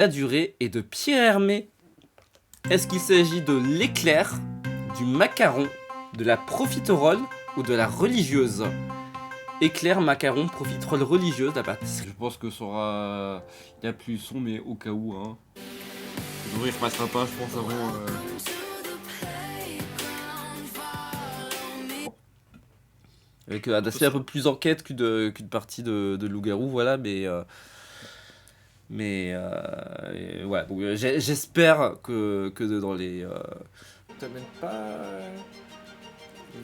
La durée est de Pierre Hermé. Est-ce qu'il s'agit de l'éclair, du macaron, de la profiterole ou de la religieuse? Éclair, macaron, profiterole, religieuse, la pâtisserie. Je pense que ça aura. Il y a plus son, mais au cas où, hein. Le il repassera pas, je pense, avant. Avec un aspect un peu plus enquête qu'une partie de loup-garou, voilà, voilà, donc, j'espère que dans les... T'amènes pas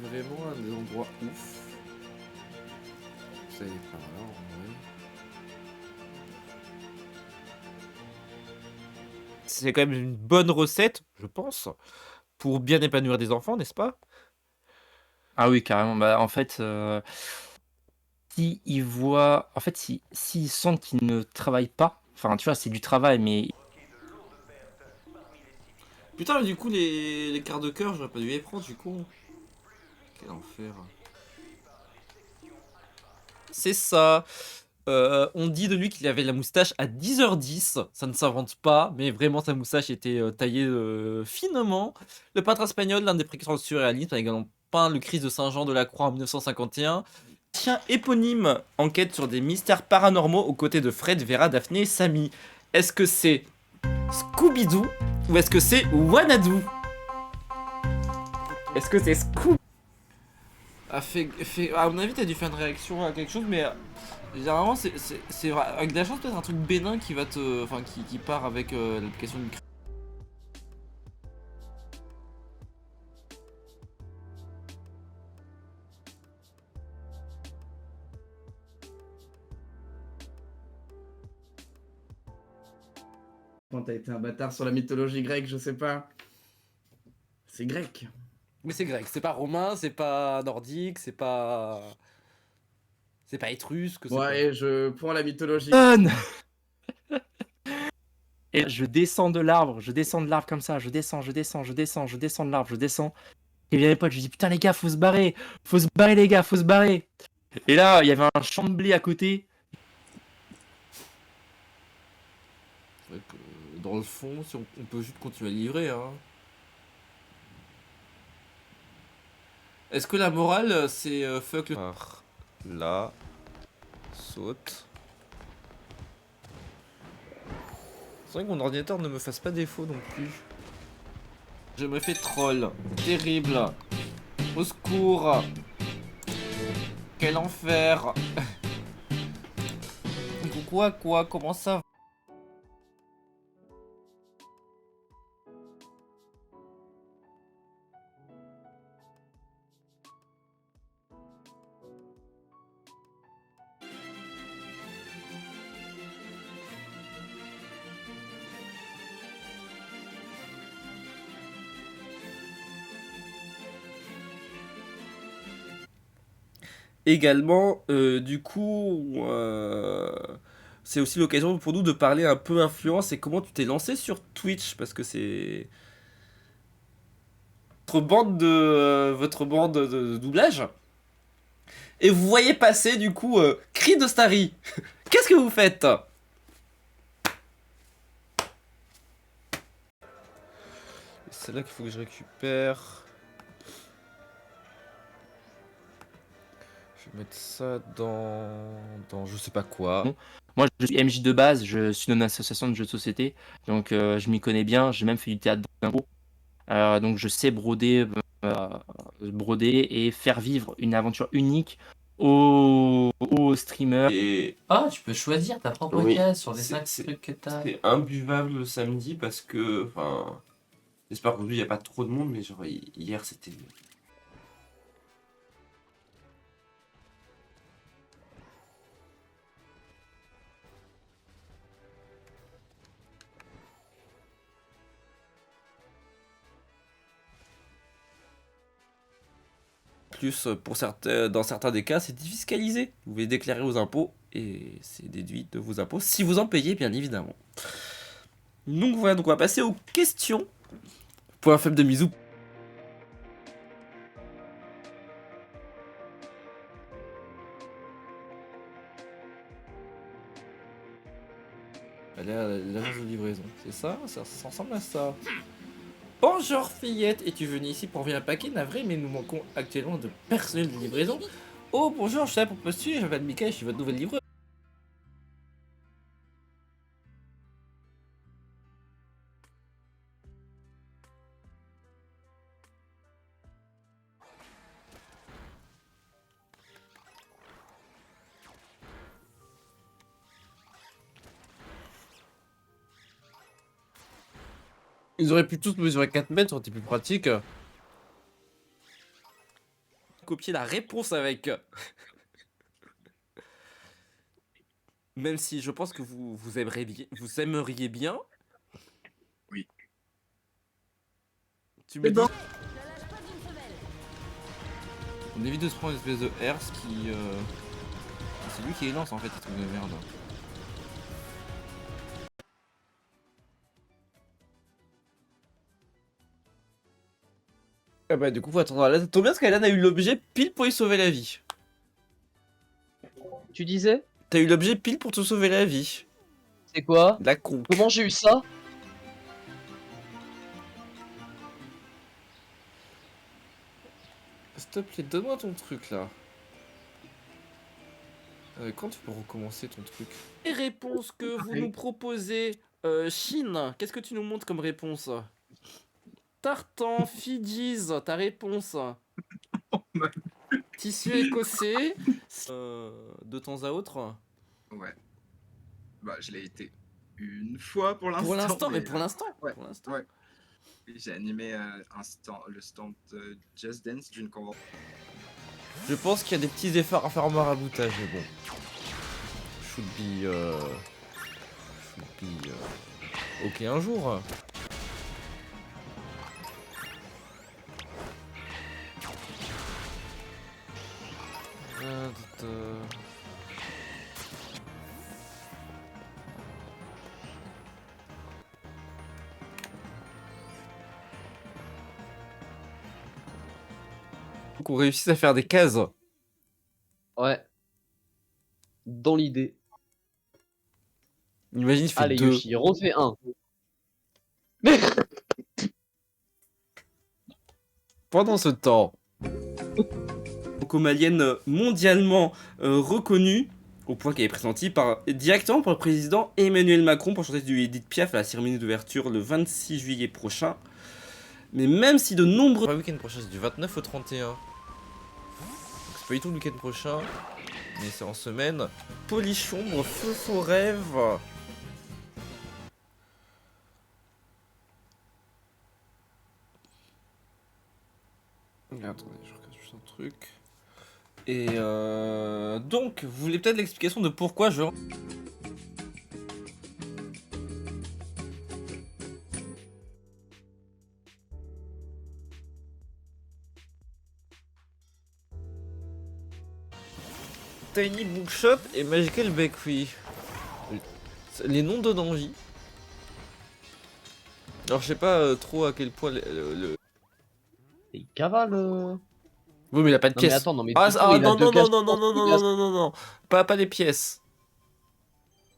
vraiment à des endroits ouf. C'est par là, en vrai. C'est quand même une bonne recette, je pense, pour bien épanouir des enfants, n'est-ce pas? Ah oui, carrément. Bah, en fait, s'ils voient, en fait, s'ils sentent qu'ils ne travaillent pas, enfin, tu vois, c'est du travail, mais Putain, mais du coup, les quarts de cœur, j'aurais pas dû les prendre, du coup. Quel enfer. C'est ça. On dit de lui qu'il avait la moustache à 10h10, ça ne s'invente pas, mais vraiment sa moustache était taillée finement. Le peintre espagnol, l'un des précurseurs du surréalisme, a également peint le Christ de Saint-Jean de la Croix en 1951. Chien éponyme enquête sur des mystères paranormaux aux côtés de Fred, Vera, Daphné et Samy. Est-ce que c'est Scooby-Doo ou est-ce que c'est Wanadu? Est-ce que c'est Scooby? À mon avis, t'as dû faire une réaction à quelque chose, mais généralement, c'est avec de la chance, peut-être un truc bénin qui va te. Enfin, qui part avec l'application du. Quand t'as été un bâtard sur la mythologie grecque, je sais pas. C'est grec. Mais c'est grec, c'est pas romain, c'est pas nordique, c'est pas... C'est pas étrusque, c'est quoi? Ouais, je prends la mythologie. Donne. Et je descends de l'arbre, comme ça, je descends de l'arbre, je descends. Et bien mes potes, je dis putain les gars, faut se barrer les gars, faut se barrer. Et là, il y avait un champ de blé à côté. C'est vrai que, dans le fond, si on peut juste continuer à livrer, hein. Est-ce que la morale, c'est fuck le. Là, saute. C'est vrai que mon ordinateur ne me fasse pas défaut non plus. Je me fais troll. Terrible. Au secours. Quel enfer. Quoi? Comment ça? Également, du coup, c'est aussi l'occasion pour nous de parler un peu influence et comment tu t'es lancé sur Twitch, parce que c'est votre bande de doublage. Et vous voyez passer du coup Cri de Starry. Qu'est-ce que vous faites? C'est là qu'il faut que je récupère. Je vais mettre ça dans je sais pas quoi. Moi, je suis MJ de base, je suis dans une association de jeux de société, donc je m'y connais bien, j'ai même fait du théâtre d'impro. Donc je sais broder et faire vivre une aventure unique aux streamers. Et Ah, tu peux choisir ta propre oui, case sur les c'est 5 trucs que t'as. c'est imbuvable le samedi parce que, enfin, j'espère qu'aujourd'hui il n'y a pas trop de monde, mais genre hier c'était. Plus, dans certains des cas, c'est défiscalisé. Vous pouvez déclarer aux impôts et c'est déduit de vos impôts si vous en payez, bien évidemment. Donc voilà, donc on va passer aux questions. Point faible de Mizou. aller à l'agence de livraison. C'est ça? Ça ressemble à ça. Bonjour fillette, es-tu venue ici pour envoyer un paquet? Navré, mais nous manquons actuellement de personnel de livraison. Oh bonjour, je suis là pour postuler, je m'appelle Mika, je suis votre nouvelle livreuse. Ils auraient pu tous mesurer 4 mètres, ça aurait été plus pratique. Copier la réponse avec. Même si je pense que vous aimeriez bien. Oui. Tu me dis. On évite de se prendre une espèce de herse qui. C'est lui qui lance en fait, ce truc de merde. Ah bah du coup faut attendre. Là, ça tombe bien parce qu'Alan a eu l'objet pile pour lui sauver la vie. Tu disais? T'as eu l'objet pile pour te sauver la vie. C'est quoi? La con. Comment j'ai eu ça? S'il te plaît, donne-moi ton truc là. Quand tu peux recommencer ton truc? Les réponses que vous nous proposez, Chine, qu'est-ce que tu nous montres comme réponse? Tartan, Fidji's, ta réponse. Tissu écossais, de temps à autre. Ouais. Bah, je l'ai été une fois pour l'instant. Pour l'instant, mais mais, pour l'instant. ouais, Pour l'instant. ouais. J'ai animé le stand Just Dance d'une convention. Je pense qu'il y a des petits efforts à faire en maraboutage, mais bon. Should be. Ok, un jour. Faut qu'on réussisse à faire des cases. Ouais. Dans l'idée. Imagine, il fait Allez, 2. Yoshi, refais un. Pendant ce temps, franco-malienne mondialement reconnue, au point qu'elle est présentée directement par le président Emmanuel Macron pour chanter du Edith Piaf à la cérémonie d'ouverture le 26 juillet prochain. Mais même si de nombreux... Le week-end prochain, c'est du 29 au 31. Donc c'est pas du tout le week-end prochain, mais c'est en semaine. Polichombre, feu faux rêve. Attendez, je regarde juste un truc. Et donc, vous voulez peut-être l'explication de pourquoi je... Tiny Bookshop et Magical Bakery. Les noms donnent envie. Alors je sais pas trop à quel point Il cavale. Oui mais il a pas de Non mais pièces. attends, non mais Ah, du coup, ah, il a non, deux non, non, cases non, non, non, pour non, glace. non, non, non, pas les pièces.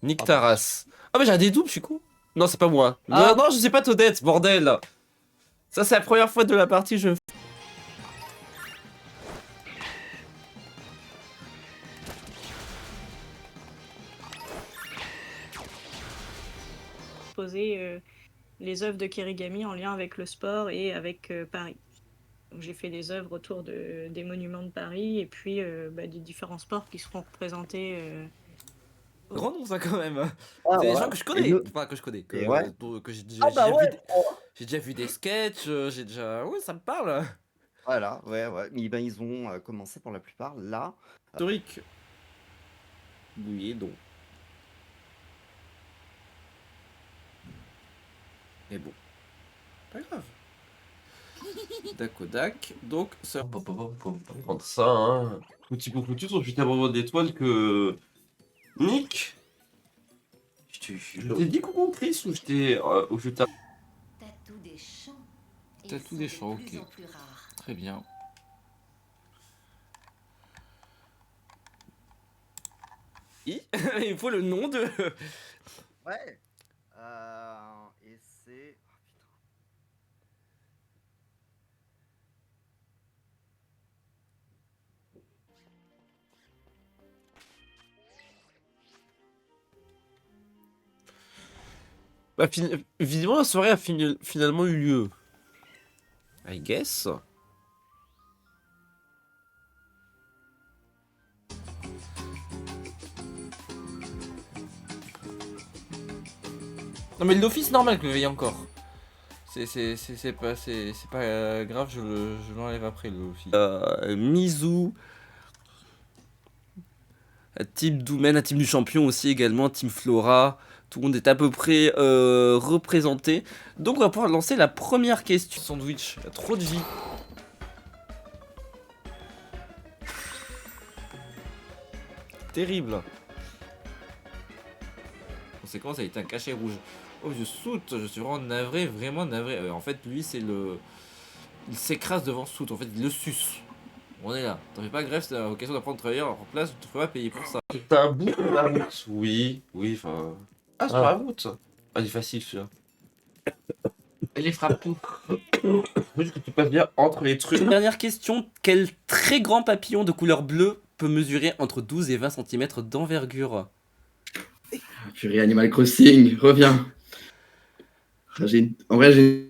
Nick Ah, ta race. Ah mais j'ai des doubles, je suis con. Non c'est pas moi. Ah. Non, non, je sais pas Todette, bordel. Ça c'est la première fois de la partie, je... Poser les œuvres de Kirigami en lien avec le sport et avec Paris. Donc j'ai fait des œuvres autour des monuments de Paris et puis des différents sports qui seront représentés. Grand nom ça quand même. Ah, C'est des ouais. gens que je connais. Et le- Enfin que je connais. Que, Et ouais. que j'ai Ah bah ouais. j'ai déjà vu des sketchs, j'ai déjà... Ouais ça me parle. Voilà, ouais. Mais ben, ils ont commencé pour la plupart là. Historique. Bouillé donc. Mais bon. Pas grave. Dakodak. Donc ça... Faut prendre ça, hein. Petit pour foutu, sont juste avoir d'étoiles que. Nick. Je t'ai dit comment Chris ou je t'ai. Ou je t'ai. Tatou des champs. Tatou des champs, ok. Plus en plus rares. Très bien. Il faut le nom de... Ouais. Et c'est. Oh, putain. Bah, visiblement, la soirée a finalement eu lieu. I guess. Non mais l'office normal que je veille encore. C'est pas grave, je l'enlève après l'office. Mizu, Team Doumen, la team du champion aussi également, Team Flora. Tout le monde est à peu près représenté. Donc on va pouvoir lancer la première question. Sandwich, il y a trop de vie. Terrible. Conséquence, ça a été un cachet rouge. Oh, je saute, je suis vraiment navré. En fait, lui, c'est le. Il s'écrase devant Soot, en fait, il le suce. On est là. T'en fais pas grève, c'est l'occasion d'apprendre à travailler en place, tu te feras pas payer pour ça. C'est un bout de la route. Oui, enfin. Ah, c'est Ah. pas la route. Ah, il est facile celui-là. Elle les frappe tout. Juste que tu passes bien entre les trucs. Dernière question, quel très grand papillon de couleur bleue peut mesurer entre 12 et 20 cm d'envergure? Purée, Animal Crossing, reviens. Ah, en vrai, j'ai.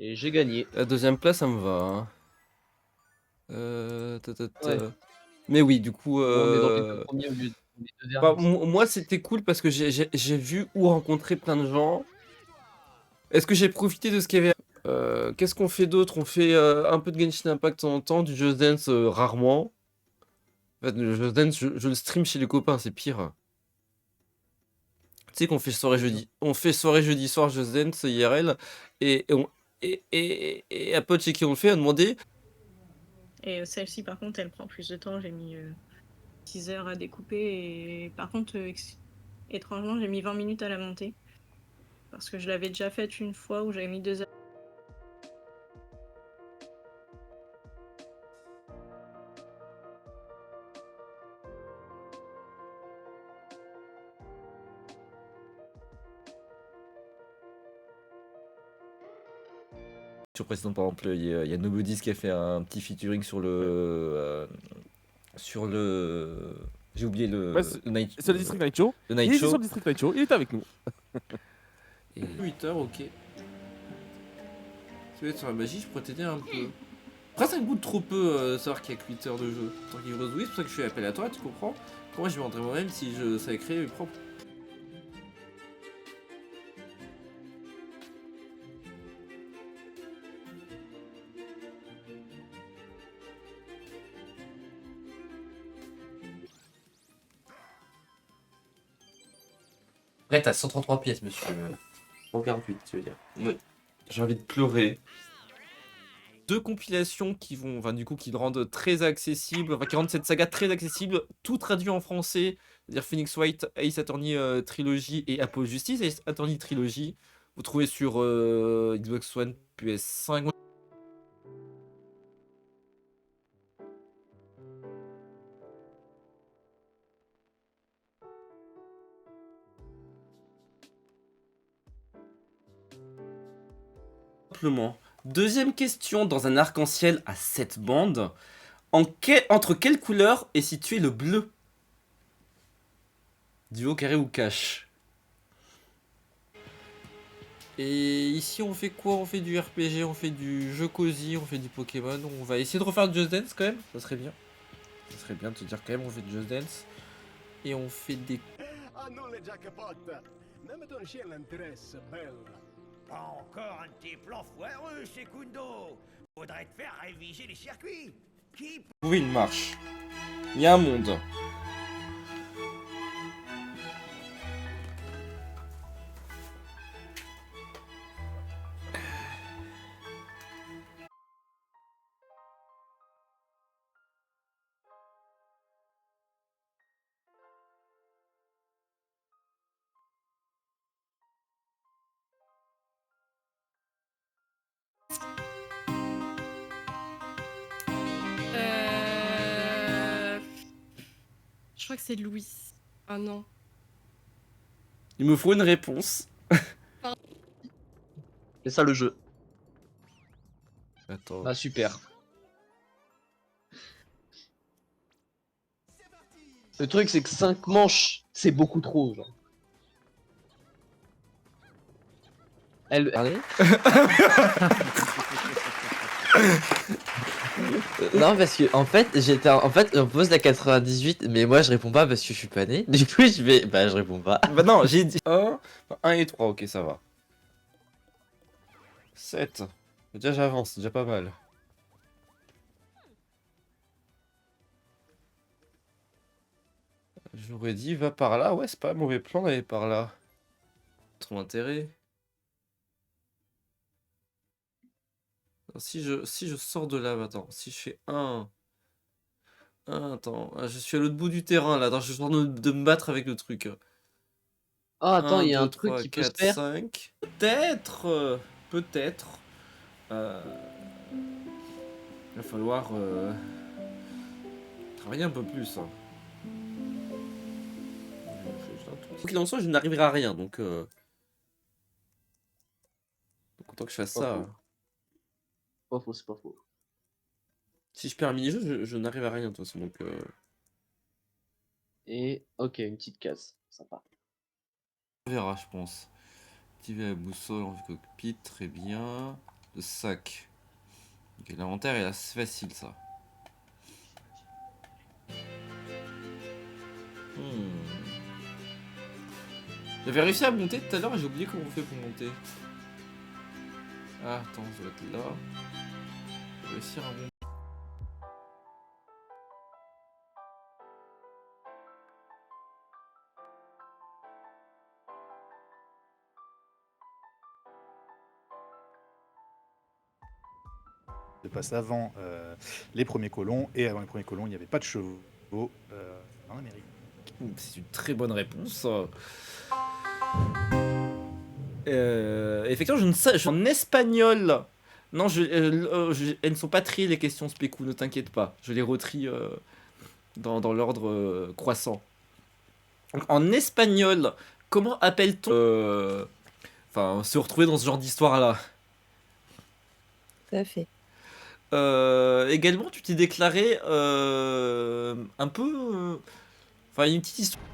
Et j'ai gagné. La deuxième place, ça me va. Hein. Ouais. Mais oui, du coup. On est dans les deux premiers au lieu des deux Bah, derniers. moi, c'était cool parce que j'ai vu ou rencontré plein de gens. Est-ce que j'ai profité de ce qu'il y avait? Qu'est-ce qu'on fait d'autre? On fait un peu de Genshin Impact de temps en temps, du Just Dance rarement. En fait, le Just Dance, je le stream chez les copains, c'est pire. Tu sais qu'on fait soirée jeudi. On fait soirée jeudi soir Just Dance IRL. Et un pote chez qui on le fait a demandé. Et celle-ci, par contre, elle prend plus de temps. J'ai mis 6 heures à découper. Et par contre, étrangement, j'ai mis 20 minutes à la monter. Parce que je l'avais déjà faite une fois où j'avais mis 2 heures. Sur précédent, par exemple, il y a Nobody's qui a fait un petit featuring sur le. J'ai oublié le. Ouais, le Night, C'est le District Night Show. le Il Night était Show. sur le District Night Show, il est avec nous. Et 8h, ok. Tu veux être sur la magie, je pourrais t'aider un peu. Après, ça me goûte trop peu savoir qu'il y a que 8 heures de jeu. Tant qu'il rose, oui, c'est pour ça que je suis appelé à toi, tu comprends? Comment je vais rentrer moi-même si je savais créer mes propres. Après, t'as 133 pièces, monsieur. 148, tu veux dire. Oui. J'ai envie de pleurer. Deux compilations qui vont, enfin, du coup, qui le rendent très accessible, enfin, qui rendent cette saga très accessible, tout traduit en français, c'est-à-dire Phoenix Wright, Ace Attorney Trilogy et Apple Justice. Ace Attorney Trilogy, vous trouvez sur Xbox One, PS5. Simplement. Deuxième question, dans un arc-en-ciel à 7 bandes, entre quelles couleurs est situé le bleu? Duo, carré ou cache? Et ici, on fait quoi? On fait du RPG, on fait du jeu cosy, on fait du Pokémon. On va essayer de refaire du Just Dance quand même. Ça serait bien. Ça serait bien de te dire quand même, on fait du Just Dance. Et on fait des. Ah non, les jackpots. Même ton chien l'intéresse, belle. Pas encore un de tes plans foireux, Secundo. Faudrait te faire réviser les circuits. Trouver une marche. Il y a un monde. crois que c'est Louis. Ah non. Il me faut une réponse. C'est ça le jeu. Attends. Bah super. Le truc c'est que 5 manches, c'est beaucoup trop, genre. Elle... Allez. Non parce que en fait on pose la 98 mais moi je réponds pas parce que je suis pas né. Du coup je réponds pas. Bah non, j'ai dit 1 et 3, ok, ça va. 7. Déjà j'avance, c'est déjà pas mal. J'aurais dit va par là, ouais c'est pas un mauvais plan d'aller par là. Trop intérêt. Si je sors de là, attends, si je fais 1... attends, je suis à l'autre bout du terrain là, attends, je suis en train de me battre avec le truc. Ah attends, 1, il y a 2, un truc 3, qui peut se 4, faire. 5. Peut-être, peut-être. Il va falloir travailler un peu plus. Hein. Quoi qu'il en soit, je n'arriverai à rien, donc autant que je fasse ça. Pas faux, c'est pas faux. Si je perds un mini-jeu, je n'arrive à rien de toute façon, donc... Et ok, une petite case, sympa. On verra, je pense. Activer la boussole en cockpit, très bien. Le sac. Ok, l'inventaire est assez facile, ça. J'avais réussi à monter tout à l'heure et j'ai oublié comment on fait pour monter. Ah, attends, ça doit être là. Je vais réussir à monter. De passer avant les premiers colons, et avant les premiers colons, il n'y avait pas de chevaux en Amérique. C'est une très bonne réponse. Effectivement, je ne sais, en espagnol. Non, elles ne sont pas triées les questions spécou, ne t'inquiète pas. Je les retrie dans l'ordre croissant. Donc, en espagnol, comment appelle-t-on enfin, se retrouver dans ce genre d'histoire-là? Tout à fait. Également, tu t'es déclaré un peu... Enfin, une petite histoire.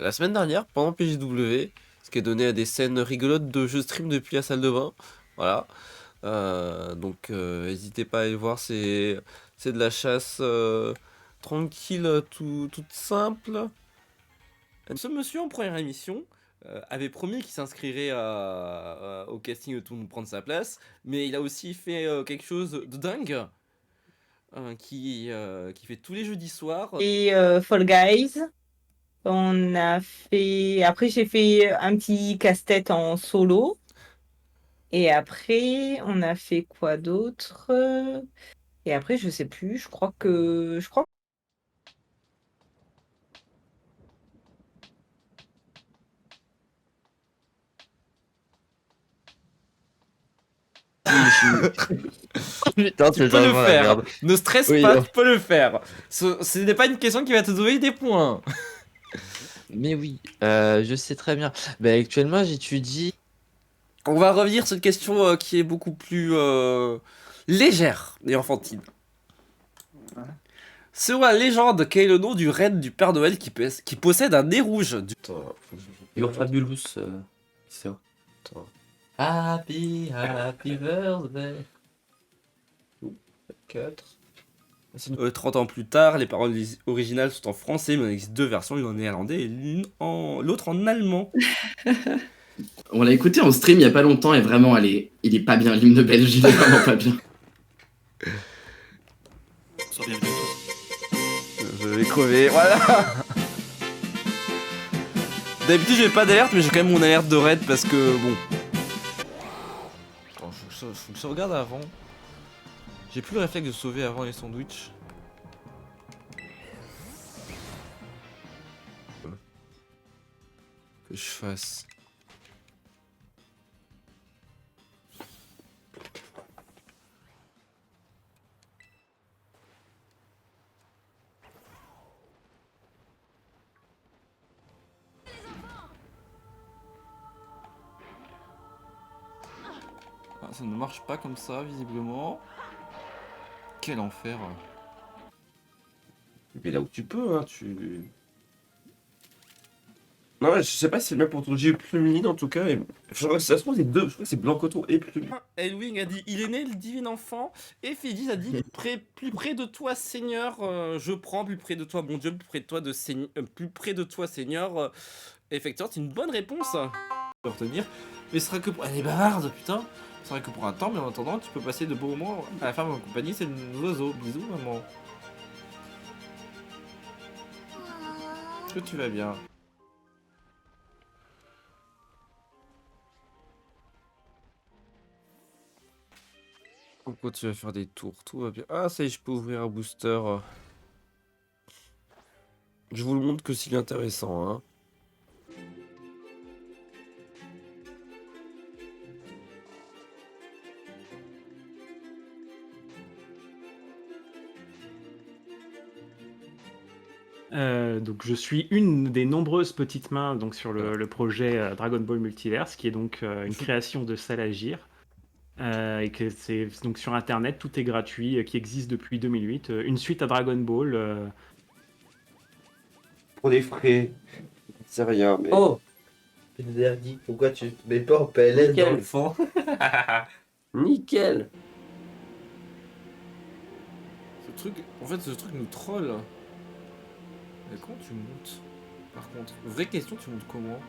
La semaine dernière, pendant PJW, ce qui est donné à des scènes rigolotes de jeux stream depuis la salle de bain. Voilà. Donc, n'hésitez pas à aller voir, c'est de la chasse tranquille, toute simple. Ce monsieur en première émission avait promis qu'il s'inscrirait au casting de Tout le monde prendre sa place, mais il a aussi fait quelque chose de dingue, qui fait tous les jeudis soirs. Et Fall Guys. On a fait. Après, j'ai fait un petit casse-tête en solo. Et après, on a fait quoi d'autre? Et après, je sais plus. Je crois que. Putain, Tu peux le faire. Ne stresse pas, tu peux le faire. Ce n'est pas une question qui va te donner des points. Mais oui, je sais très bien. Bah, actuellement, j'étudie. On va revenir sur une question qui est beaucoup plus légère et enfantine. Selon la légende, quel est le nom du reine du Père Noël qui possède un nez rouge You're fabulous. C'est ça. Happy birthday. 4. 30 ans plus tard, les paroles originales sont en français, mais il existe deux versions, une en néerlandais et l'autre en allemand. On l'a écouté en stream il y a pas longtemps et vraiment, il est pas bien. L'hymne belge, il est vraiment pas bien. Je vais crever, voilà. D'habitude, j'ai pas d'alerte, mais j'ai quand même mon alerte de raid parce que bon. Attends, faut que je sauvegarde avant. J'ai plus le réflexe de sauver avant les sandwichs. Que je fasse. Ça ne marche pas comme ça, visiblement. Quel enfer. Mais là où tu peux, hein, tu... Non, je sais pas si c'est le même pour ton J'ai eu Plumeline en tout cas. Et... Ça se trouve, c'est deux. Je crois que c'est Blancoton et Plumeline. Elwing a dit il est né le divin enfant. Et Fidis a dit plus près de toi, Seigneur, je prends. Plus près de toi, mon Dieu. Plus près de toi, plus près de toi, Seigneur. Effectivement, c'est une bonne réponse. On peut retenir. Mais ce sera que pour. Elle est bavarde, putain. Ce sera que pour un temps, mais en attendant, tu peux passer de beaux moments à la ferme en compagnie. C'est le oiseau. Bisous, maman. Est-ce que tu vas bien? On continue à faire des tours, tout va bien. Ah, ça y est, je peux ouvrir un booster. Je vous le montre que s'il est intéressant, hein. Donc je suis une des nombreuses petites mains donc, sur le projet Dragon Ball Multiverse, qui est donc une création de Salagir. Et que c'est donc sur internet, tout est gratuit, qui existe depuis 2008. Une suite à Dragon Ball. Pour les frais. C'est rien, mais. Oh Péderdi, pourquoi tu te mets pas en PLS dans le fond? Nickel. Ce truc, en fait, ce truc nous troll. Mais comment tu montes? Par contre, vraie question, tu montes comment?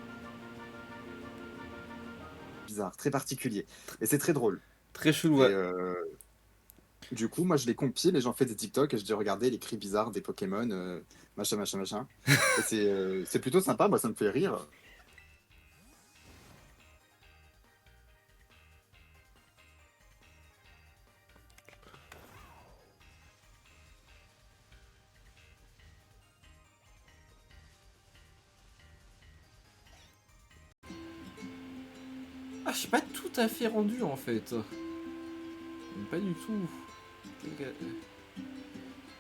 Bizarre, très particulier. Et c'est très drôle. Très chelou, ouais. Du coup, moi, je les compile et j'en fais des TikTok et je dis, regardez les cris bizarres des Pokémon, machin, machin, machin. Et c'est plutôt sympa, moi, ça me fait rire. Ah, je suis pas tout à fait rendu en fait. Pas du tout.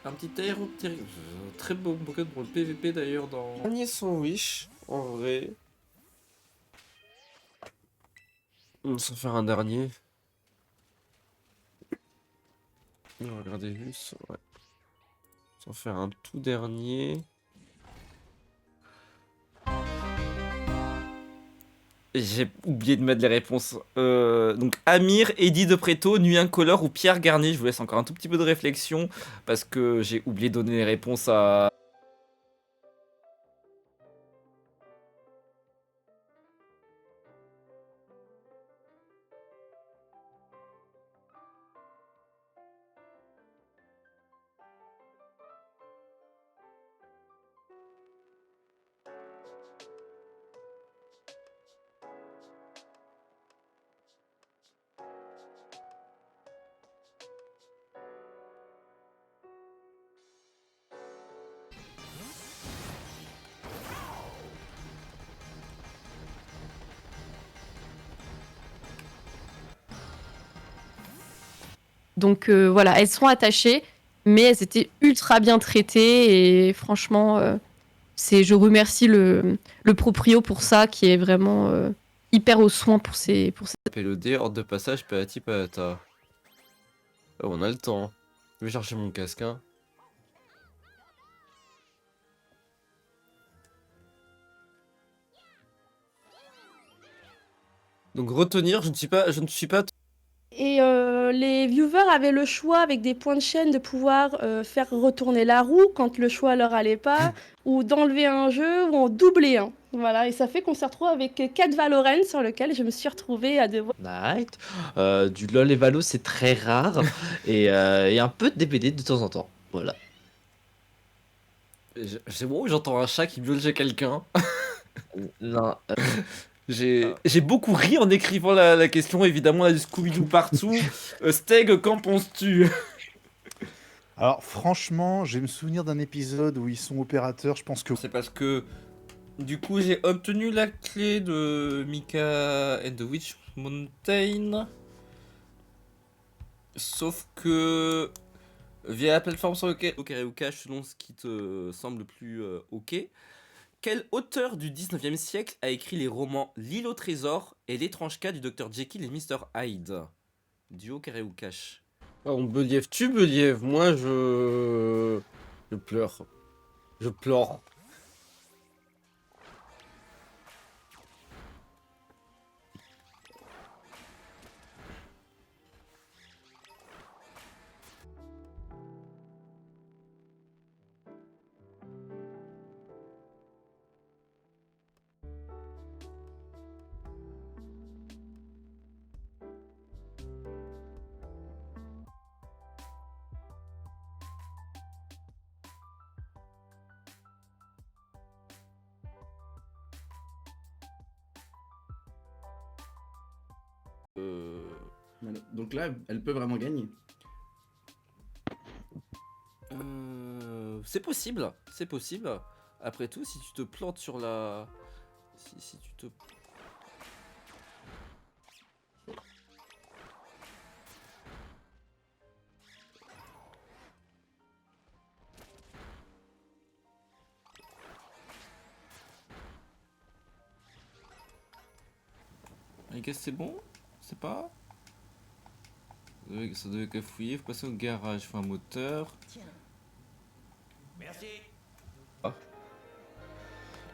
Un petit aéroptérique. Très beau Pokémon pour le PVP d'ailleurs dans. Dernier sandwich, en vrai. On va s'en faire un dernier. Regardez juste, ouais. On va s'en faire un tout dernier. J'ai oublié de mettre les réponses. Donc Amir, Eddie de Preto, Nuit Incolore ou Pierre Garnier. Je vous laisse encore un tout petit peu de réflexion parce que j'ai oublié de donner les réponses à. Donc voilà, elles sont attachées, mais elles étaient ultra bien traitées et franchement, je remercie le proprio pour ça, qui est vraiment hyper au soin pour ces. PLD, hors de passage, patati patata. Oh, on a le temps. Je vais chercher mon casque, hein. Donc retenir, je ne suis pas. Et les viewers avaient le choix, avec des points de chaîne, de pouvoir faire retourner la roue quand le choix leur allait pas, ou d'enlever un jeu, ou en doubler un. Voilà, et ça fait qu'on s'est retrouvé avec 4 Valorant sur lequel je me suis retrouvée à devoir. Night. Du LoL et Valo, c'est très rare. et un peu de DBD de temps en temps. Voilà. C'est bon, j'entends un chat qui miaule chez quelqu'un. Non. J'ai beaucoup ri en écrivant la question, évidemment, on a du Scooby-Doo partout. Steg, qu'en penses-tu? Alors franchement, je vais me souvenir d'un épisode où ils sont opérateurs, je pense que... C'est parce que, du coup, j'ai obtenu la clé de Mika and the Witch Mountain. Sauf que, via la plateforme sur laquelle ou cache, selon ce qui te semble plus ok, quel auteur du 19e siècle a écrit les romans L'île au trésor et L'étrange cas du Dr Jekyll et Mr Hyde? Duo, carré ou cash? Ah, on Believe, tu Believe. Moi, je pleure. Je pleure. Voilà. Donc là, elle peut vraiment gagner. C'est possible, c'est possible. Après tout, si tu te plantes sur la... Si tu te... Les gars, c'est bon? C'est pas? Ça devait cafouiller, faut passer au garage, faut un moteur. Merci. Ah.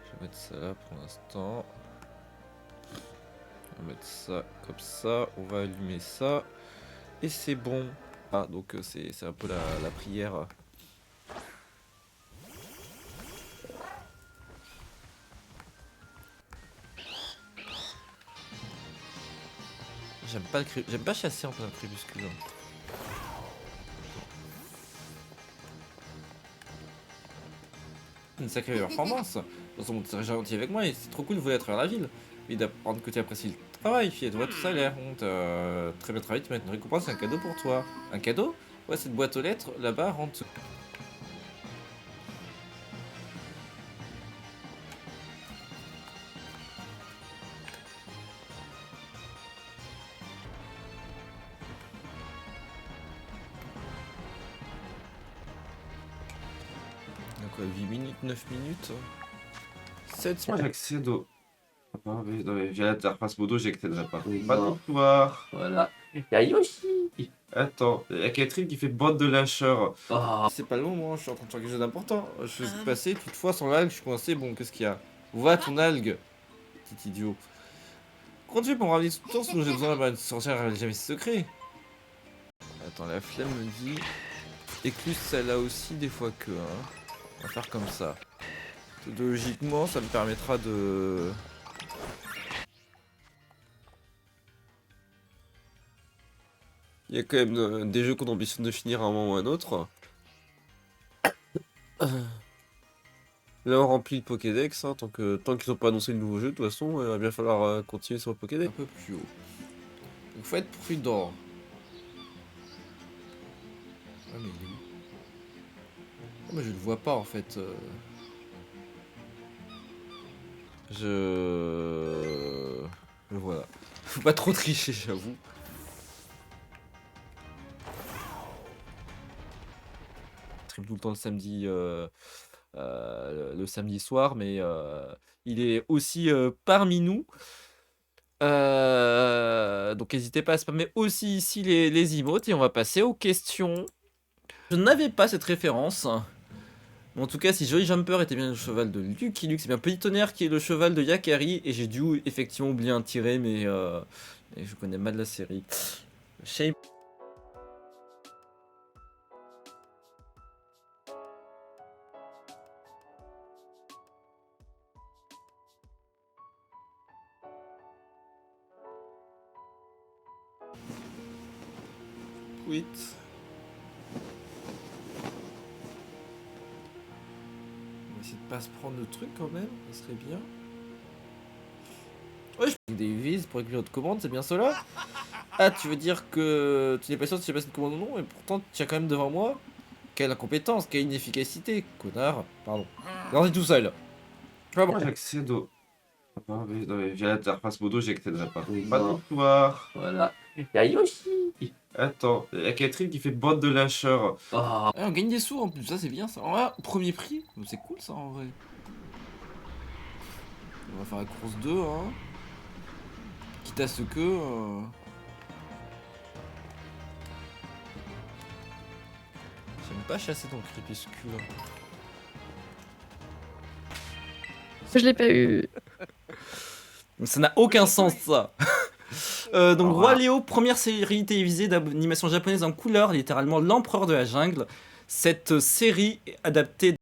Je vais mettre ça là pour l'instant. On va mettre ça comme ça, on va allumer ça. Et c'est bon. Ah, donc c'est un peu la prière. J'aime pas chasser en plein crépuscule. Une sacrée performance. De toute façon, tu serais gentil avec moi et c'est trop cool de voler à travers la ville. Mais d'apprendre que tu apprécies le travail, fille. Tu vois, tout ça a l'air. Très bien travaillé, tu mets une récompense et un cadeau pour toi. Un cadeau? Ouais, cette boîte aux lettres là-bas rentre. Donc 8 minutes, 9 minutes. 7 Moi minutes. j'accède au. Non, mais via l'interface modo, j'accéderai pas. Oui, Pas de non. victoire. Voilà. Y'a Yoshi. Attends, il y a Catherine qui fait bande de lâcheurs. Oh. C'est pas le moment, je suis en train de faire quelque chose d'important. Je suis passé toutefois sans l'algue, je suis coincé. Bon, qu'est-ce qu'il y a? Va ton algue, petit idiot. Comment tu fais pour me ramener tout le temps sinon j'ai besoin d'avoir une sorcière, elle jamais ses secrets? Attends, la flemme me dit. Écluse celle-là aussi, des fois que. Hein. On va faire comme ça. Logiquement, ça me permettra de. Il y a quand même des jeux qu'on ambitionne de finir à un moment ou à un autre. Là on remplit le Pokédex, hein, tant qu'ils n'ont pas annoncé le nouveau jeu, de toute façon, il va bien falloir continuer sur le Pokédex. Un peu plus haut. Donc faut être prudent. Ah mais il est où? Ah, mais je le vois pas en fait. Le voilà. Faut pas trop tricher, j'avoue. Tout le temps le samedi, le samedi soir, mais il est aussi parmi nous. Donc n'hésitez pas à spammer aussi ici les emotes et on va passer aux questions. Je n'avais pas cette référence. Mais en tout cas, si Jolly Jumper était bien le cheval de Lucky Luke, c'est bien Petit Tonnerre qui est le cheval de Yakari. Et j'ai dû effectivement oublier un tiré, mais je connais mal la série. Shame. Quit. On va essayer de pas se prendre le truc quand même, ça serait bien. Ouais, je prends des vises pour récupérer notre commande, c'est bien cela? Ah, tu veux dire que tu n'es pas sûr si j'ai passé une commande ou non, et pourtant tu tiens quand même devant moi? Quelle incompétence, quelle inefficacité, connard. Pardon. Non, c'est tout seul. Moi j'accède au. Non, mais via l'interface modo, j'accéderai pas. Oui, Pas de non. victoire. Voilà. Y'a Yoshi. Attends, il y a Catherine qui fait bande de lâcheurs. Oh. On gagne des sous en plus, ça c'est bien ça. Ah, premier prix, c'est cool ça en vrai. On va faire la course 2, hein. Quitte à ce que. pas chassé dans Crépuscule. Je l'ai pas eu. Ça n'a aucun sens, ça. Donc Roi Léo, première série télévisée d'animation japonaise en couleur, littéralement l'empereur de la jungle. Cette série adaptée